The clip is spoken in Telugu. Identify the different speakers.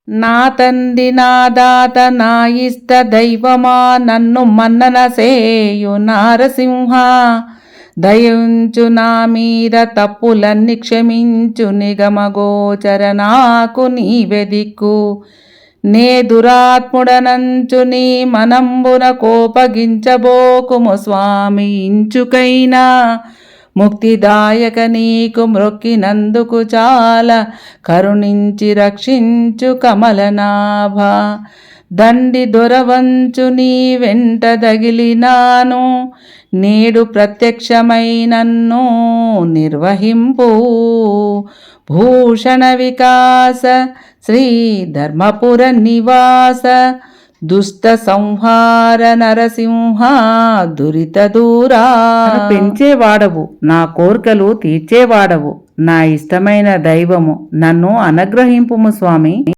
Speaker 1: నా తండ్రి నా దాత నా ఇష్ట దైవమా నన్ను మన్నన సేయు నారసింహ దయించు నా మీద తప్పులన్నీ క్షమించు నిగమగోచర నాకు నీవే దిక్కు నే దురాత్ముడనంచు నీ మనంబున కోపగించబోకుము స్వామి ఇంచుకైనా ముక్తిదాయక నీకు మ్రొక్కినందుకు చాలా కరుణించి రక్షించు కమలనాభ దండి దొరవంచు నీ వెంట దగిలినాను నేడు ప్రత్యక్షమై నన్ను నిర్వహింపు భూషణ వికాస శ్రీ ధర్మపుర నివాస దుష్ట సంహార నరసింహ దురిత దూరా పెంచేవాడవు నా కోర్కెలు తీర్చేవాడవు నా ఇష్టమైన దైవము నన్ను అనుగ్రహింపుము స్వామి.